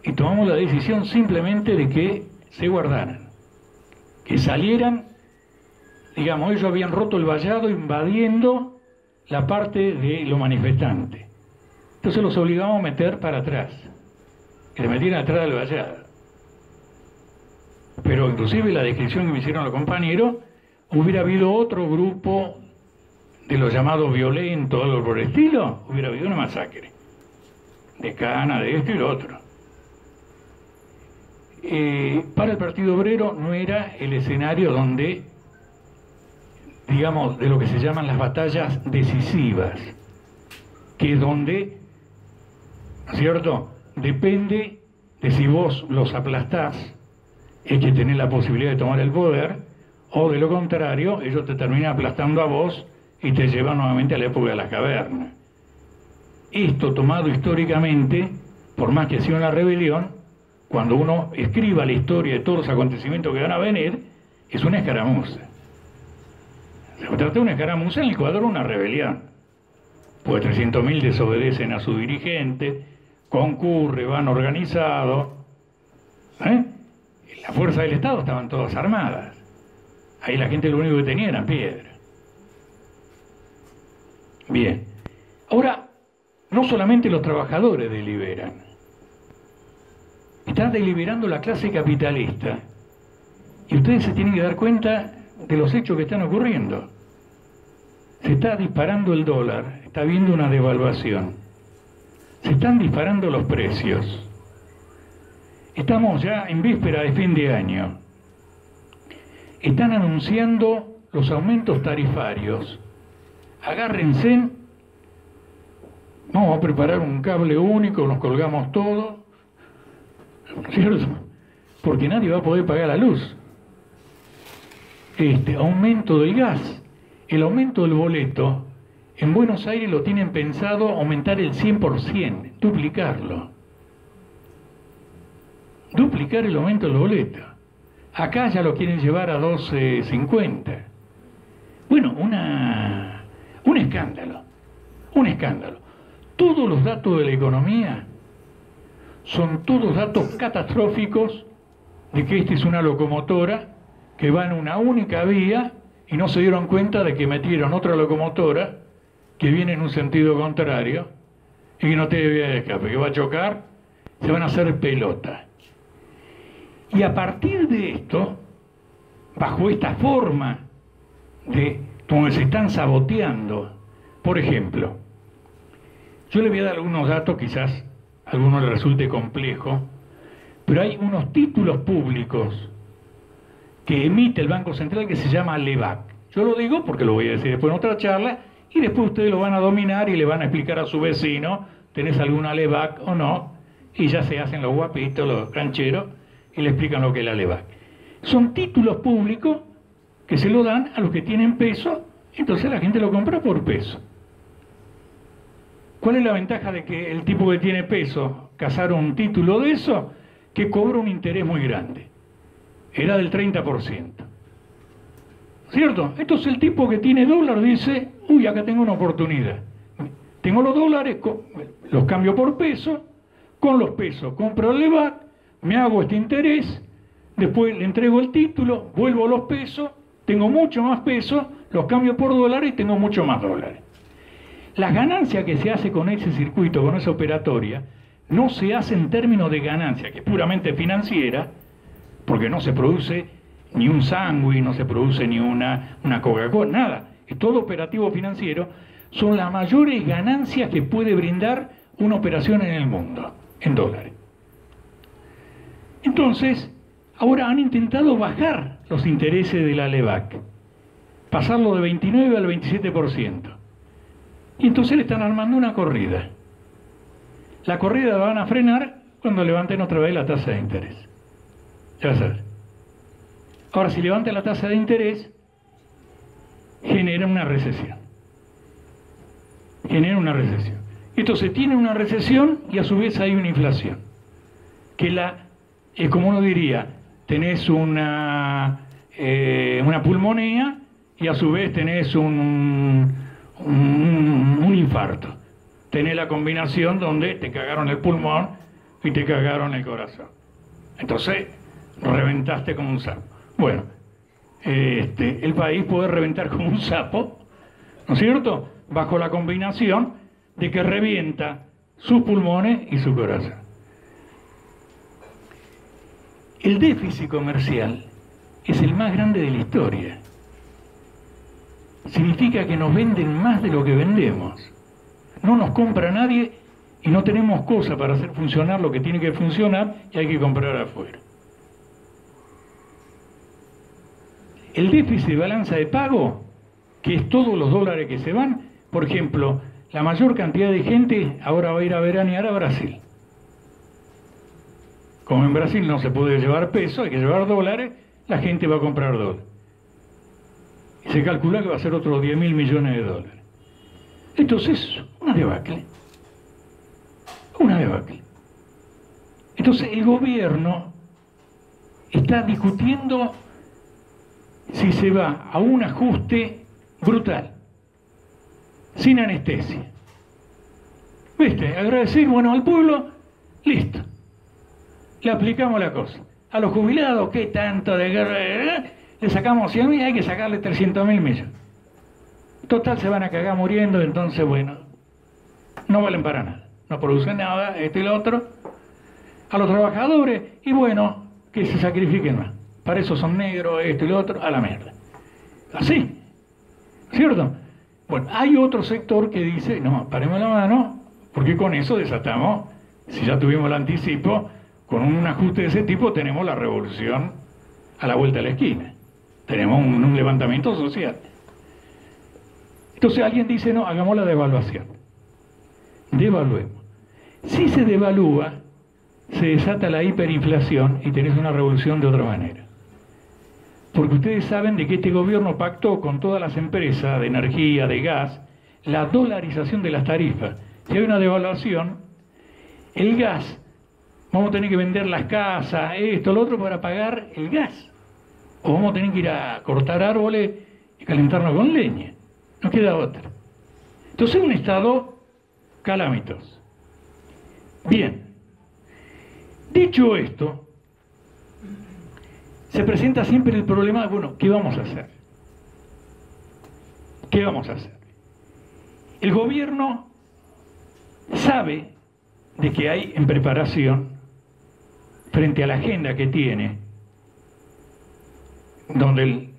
Y tomamos la decisión simplemente de que se guardaran, que salieran, digamos, ellos habían roto el vallado invadiendo la parte de los manifestantes. Entonces los obligamos a meter para atrás, que se metieran atrás del vallado. Pero inclusive la descripción que me hicieron los compañeros, hubiera habido otro grupo de los llamados violentos, algo por el estilo, hubiera habido una masacre de cana, de esto y lo otro. Para el Partido Obrero no era el escenario donde, digamos, de lo que se llaman las batallas decisivas, que es donde ¿no es cierto? Depende de si vos los aplastás, es que tenés la posibilidad de tomar el poder, o de lo contrario, ellos te terminan aplastando a vos y te llevan nuevamente a la época de las cavernas. Esto tomado históricamente, por más que sea una rebelión, cuando uno escriba la historia de todos los acontecimientos que van a venir, es una escaramuza. Se trata de una escaramuza en el cuadro de una rebelión. Pues 300.000 desobedecen a su dirigente, concurre, van organizados. Las fuerzas del Estado estaban todas armadas. Ahí la gente lo único que tenía era piedra. Bien. Ahora, no solamente los trabajadores deliberan. Está deliberando la clase capitalista. Y ustedes se tienen que dar cuenta de los hechos que están ocurriendo. Se está disparando el dólar, está habiendo una devaluación. Se están disparando los precios. Estamos ya en víspera de fin de año. Están anunciando los aumentos tarifarios. Agárrense, vamos a preparar un cable único, nos colgamos todo, ¿cierto? Porque nadie va a poder pagar la luz. Aumento del gas, el aumento del boleto, en Buenos Aires lo tienen pensado aumentar el 100%, duplicarlo. Duplicar el aumento del boleto. Acá ya lo quieren llevar a 12.50. Bueno, un escándalo. Un escándalo. Todos los datos de la economía son todos datos catastróficos de que esta es una locomotora que va en una única vía y no se dieron cuenta de que metieron otra locomotora que viene en un sentido contrario y que no tiene vía de escape, que va a chocar, se van a hacer pelota. Y a partir de esto, bajo esta forma de donde se están saboteando, por ejemplo, yo le voy a dar algunos datos, quizás a algunos les resulte complejo, pero hay unos títulos públicos que emite el Banco Central que se llama LEBAC. Yo lo digo porque lo voy a decir después en otra charla y después ustedes lo van a dominar y le van a explicar a su vecino, ¿tenés alguna LEBAC o no? Y ya se hacen los guapitos, los cancheros, y le explican lo que es la LEBAC. Son títulos públicos que se lo dan a los que tienen peso, entonces la gente lo compra por peso. ¿Cuál es la ventaja de que el tipo que tiene peso cazar un título de eso? Que cobra un interés muy grande. Era del 30%. ¿Cierto? Entonces el tipo que tiene dólar dice, uy, acá tengo una oportunidad. Tengo los dólares, los cambio por peso, con los pesos compro el LEBAC, me hago este interés, después le entrego el título, vuelvo los pesos, tengo mucho más pesos, los cambio por dólares y tengo mucho más dólares. Las ganancias que se hace con ese circuito, con esa operatoria, no se hace en términos de ganancia, que es puramente financiera, porque no se produce ni un sándwich, no se produce ni una Coca-Cola, nada. Es todo operativo financiero, son las mayores ganancias que puede brindar una operación en el mundo, en dólares. Entonces, ahora han intentado bajar los intereses de la LEBAC, pasarlo de 29 al 27%. Y entonces le están armando una corrida. La corrida la van a frenar cuando levanten otra vez la tasa de interés. Ya vas a ver. Ahora, si levantan la tasa de interés, genera una recesión. Genera una recesión. Entonces tiene una recesión y a su vez hay una inflación. Que es como uno diría, tenés una pulmonía y a su vez tenés un infarto. Tenés la combinación donde te cagaron el pulmón y te cagaron el corazón. Entonces, reventaste como un sapo. Bueno, el país puede reventar como un sapo, ¿no es cierto? Bajo la combinación de que revienta sus pulmones y su corazón. El déficit comercial es el más grande de la historia. Significa que nos venden más de lo que vendemos. No nos compra nadie y no tenemos cosas para hacer funcionar lo que tiene que funcionar y hay que comprar afuera. El déficit de balanza de pago, que es todos los dólares que se van, por ejemplo, la mayor cantidad de gente ahora va a ir a veranear a Brasil. Como en Brasil no se puede llevar peso, hay que llevar dólares, la gente va a comprar dólares. Y se calcula que va a ser otros 10.000 millones de dólares. Entonces, una debacle. Una debacle. Entonces, el gobierno está discutiendo si se va a un ajuste brutal, sin anestesia. ¿Viste? Agradecer, bueno, al pueblo, listo. Le aplicamos la cosa. A los jubilados, ¿qué tanto de guerra? Le sacamos 100.000, hay que sacarle 300.000 millones. Total, se van a cagar muriendo, entonces, bueno, no valen para nada. No producen nada, esto y lo otro. A los trabajadores, y bueno, que se sacrifiquen más. Para eso son negros, esto y lo otro, a la mierda. Así, ¿cierto? Bueno, hay otro sector que dice, no, paremos la mano, porque con eso desatamos, si ya tuvimos el anticipo, con un ajuste de ese tipo tenemos la revolución a la vuelta de la esquina. Tenemos un levantamiento social. Entonces alguien dice, no, hagamos la devaluación. Devaluemos. Si se devalúa, se desata la hiperinflación y tenés una revolución de otra manera. Porque ustedes saben de que este gobierno pactó con todas las empresas de energía, de gas, la dolarización de las tarifas. Si hay una devaluación, el gas, vamos a tener que vender las casas, esto, lo otro, para pagar el gas. O vamos a tener que ir a cortar árboles y calentarnos con leña. No queda otra. Entonces es un estado calamitoso. Bien. Dicho esto, se presenta siempre el problema, bueno, ¿qué vamos a hacer? ¿Qué vamos a hacer? El gobierno sabe de que hay en preparación, frente a la agenda que tiene, donde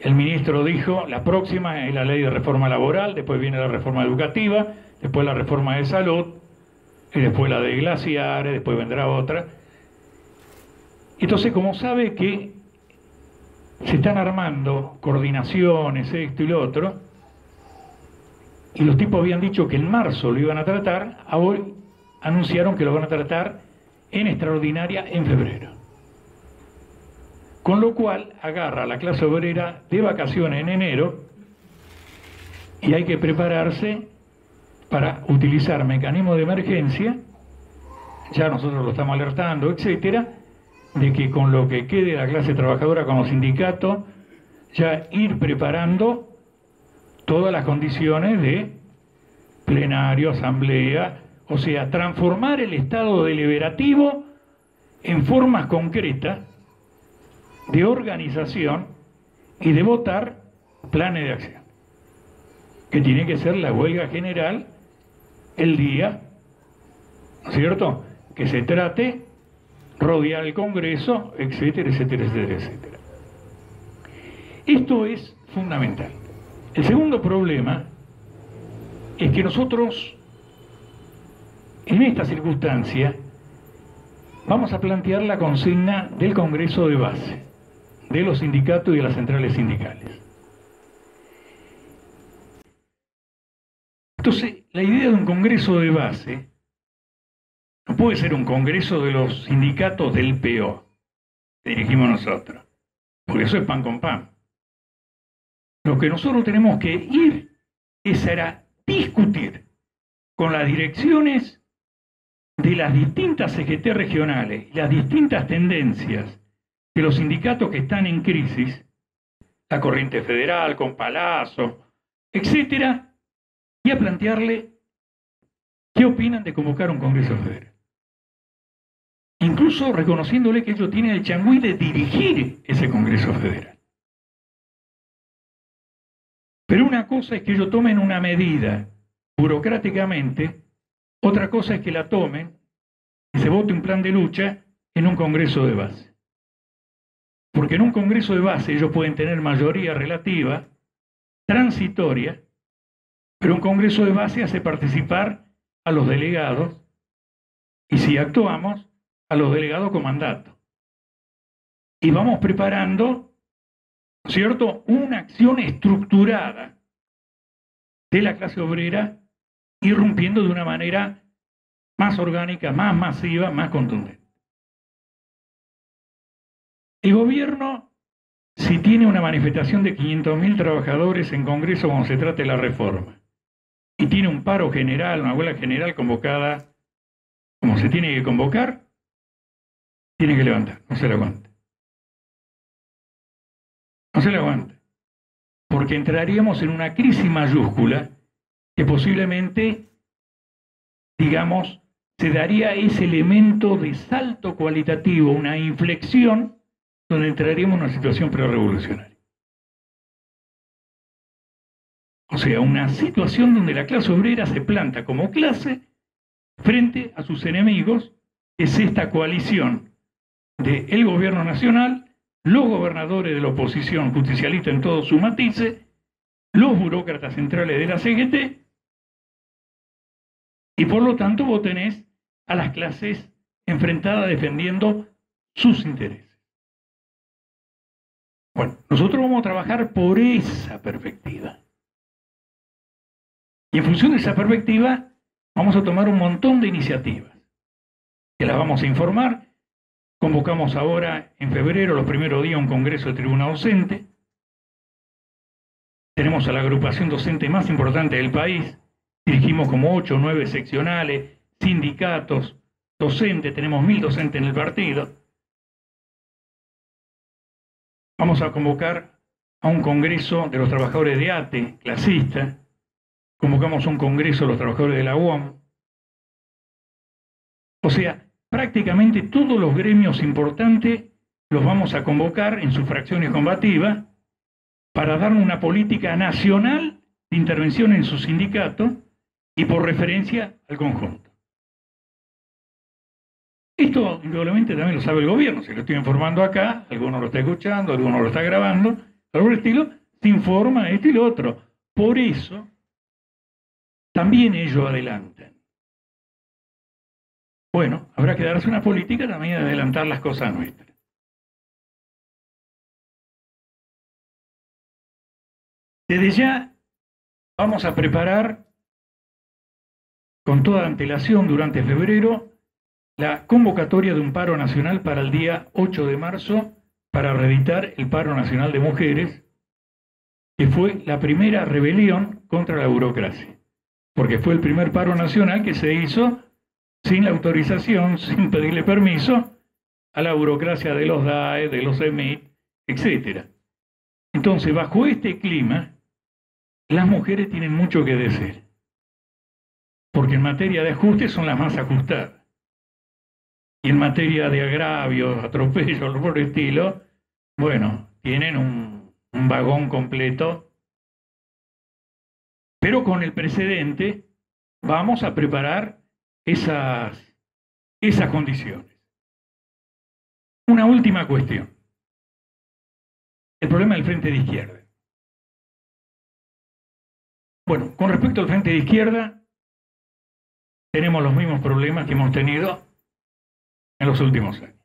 el ministro dijo, la próxima es la ley de reforma laboral, después viene la reforma educativa, después la reforma de salud, y después la de glaciares, después vendrá otra. Entonces, como sabe que se están armando coordinaciones, esto y lo otro, y los tipos habían dicho que en marzo lo iban a tratar, hoy anunciaron que lo van a tratar en extraordinaria en febrero. Con lo cual agarra a la clase obrera de vacaciones en enero y hay que prepararse para utilizar mecanismos de emergencia, ya nosotros lo estamos alertando, etcétera, de que con lo que quede la clase trabajadora con los sindicatos, ya ir preparando todas las condiciones de plenario, asamblea, o sea, transformar el estado deliberativo en formas concretas de organización y de votar planes de acción, que tiene que ser la huelga general el día, ¿no es cierto?, que se trate rodear el Congreso, etcétera, etcétera, etcétera, etcétera. Esto es fundamental. El segundo problema es que nosotros, en esta circunstancia, vamos a plantear la consigna del Congreso de base, de los sindicatos y de las centrales sindicales. Entonces, la idea de un Congreso de base no puede ser un Congreso de los sindicatos del PO, que dirigimos nosotros, porque eso es pan con pan. Lo que nosotros tenemos que ir es a discutir con las direcciones de las distintas CGT regionales y las distintas tendencias de los sindicatos que están en crisis, la Corriente Federal, con Palazzo, etcétera, y a plantearle qué opinan de convocar un Congreso Federal. Incluso reconociéndole que ellos tienen el changüí de dirigir ese Congreso Federal. Pero una cosa es que ellos tomen una medida burocráticamente, otra cosa es que la tomen y se vote un plan de lucha en un Congreso de base. Porque en un Congreso de base ellos pueden tener mayoría relativa, transitoria, pero un Congreso de base hace participar a los delegados y si actuamos, a los delegados con mandato. Y vamos preparando, ¿cierto?, una acción estructurada de la clase obrera irrumpiendo de una manera más orgánica, más masiva, más contundente. El gobierno, si tiene una manifestación de 500.000 trabajadores en Congreso cuando se trate de la reforma, y tiene un paro general, una huelga general convocada como se tiene que convocar, tiene que levantar, no se la aguanta. No se la aguanta. Porque entraríamos en una crisis mayúscula que posiblemente, digamos, se daría ese elemento de salto cualitativo, una inflexión, donde entraríamos en una situación prerevolucionaria. O sea, una situación donde la clase obrera se planta como clase frente a sus enemigos, que es esta coalición del gobierno nacional, los gobernadores de la oposición justicialista en todos sus matices, los burócratas centrales de la CGT, y por lo tanto vos tenés a las clases enfrentadas defendiendo sus intereses. Bueno, nosotros vamos a trabajar por esa perspectiva. Y en función de esa perspectiva, vamos a tomar un montón de iniciativas, que las vamos a informar. Convocamos ahora, en febrero, los primeros días, un congreso de tribuna docente. Tenemos a la agrupación docente más importante del país. Dirigimos como 8 o 9 seccionales, sindicatos, docentes. Tenemos 1000 docentes en el partido. Vamos a convocar a un congreso de los trabajadores de ATE, clasista. Convocamos un congreso de los trabajadores de la UOM. O sea, prácticamente todos los gremios importantes los vamos a convocar en sus fracciones combativas para dar una política nacional de intervención en su sindicato y por referencia al conjunto. Esto indudablemente también lo sabe el gobierno, se lo estoy informando acá, alguno lo está escuchando, alguno lo está grabando, algo por el estilo, se informa esto y lo otro. Por eso, también ellos adelantan. Bueno, habrá que darse una política también de adelantar las cosas nuestras. Desde ya vamos a preparar con toda antelación durante febrero la convocatoria de un paro nacional para el día 8 de marzo para reeditar el paro nacional de mujeres, que fue la primera rebelión contra la burocracia, porque fue el primer paro nacional que se hizo sin la autorización, sin pedirle permiso a la burocracia de los DAE, de los EMIT, etc. Entonces, bajo este clima, las mujeres tienen mucho que decir, porque en materia de ajustes son las más ajustadas. Y en materia de agravios, atropellos, por el estilo, bueno, tienen un vagón completo. Pero con el precedente vamos a preparar esas condiciones. Una última cuestión. El problema del frente de izquierda. Bueno, con respecto al frente de izquierda, tenemos los mismos problemas que hemos tenido en los últimos años.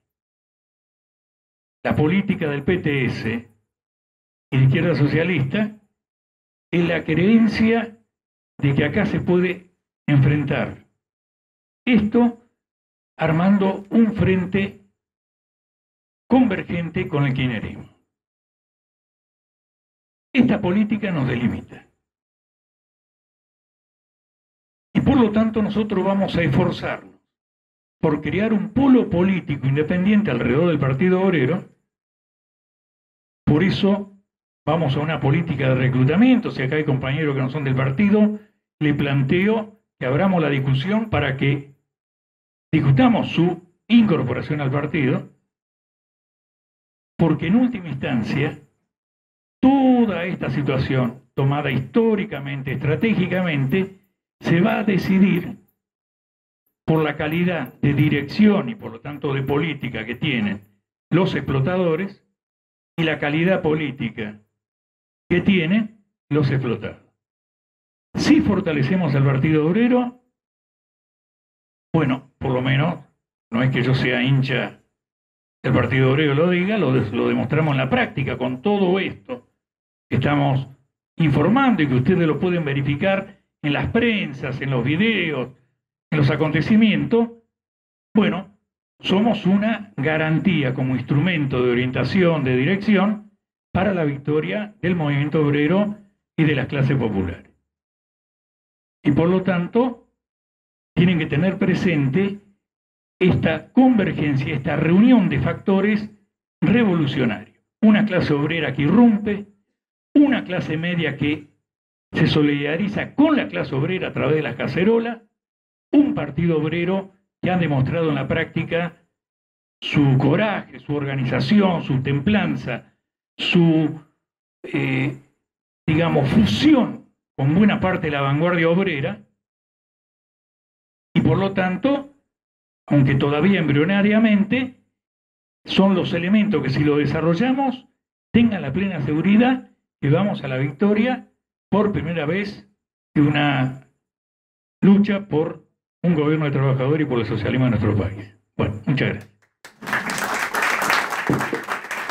La política del PTS y de izquierda socialista es la creencia de que acá se puede enfrentar esto armando un frente convergente con el kirchnerismo. Esta política nos delimita. Y por lo tanto nosotros vamos a esforzarnos por crear un polo político independiente alrededor del Partido Obrero. Por eso vamos a una política de reclutamiento. Si acá hay compañeros que no son del partido, le planteo que abramos la discusión para que discutamos su incorporación al partido, porque en última instancia, toda esta situación tomada históricamente, estratégicamente, se va a decidir por la calidad de dirección y por lo tanto de política que tienen los explotadores y la calidad política que tienen los explotados. Si fortalecemos al Partido Obrero, bueno, por lo menos, no es que yo sea hincha del Partido Obrero lo diga, lo demostramos en la práctica con todo esto que estamos informando y que ustedes lo pueden verificar en las prensas, en los videos, en los acontecimientos, bueno, somos una garantía como instrumento de orientación, de dirección, para la victoria del movimiento obrero y de las clases populares. Y por lo tanto, tienen que tener presente esta convergencia, esta reunión de factores revolucionarios. Una clase obrera que irrumpe, una clase media que se solidariza con la clase obrera a través de las cacerolas, un partido obrero que ha demostrado en la práctica su coraje, su organización, su templanza, su, digamos, fusión con buena parte de la vanguardia obrera, y por lo tanto, aunque todavía embrionariamente, son los elementos que si lo desarrollamos, tengan la plena seguridad que vamos a la victoria por primera vez de una lucha por un gobierno de trabajadores y por el socialismo en nuestro país. Bueno, muchas gracias.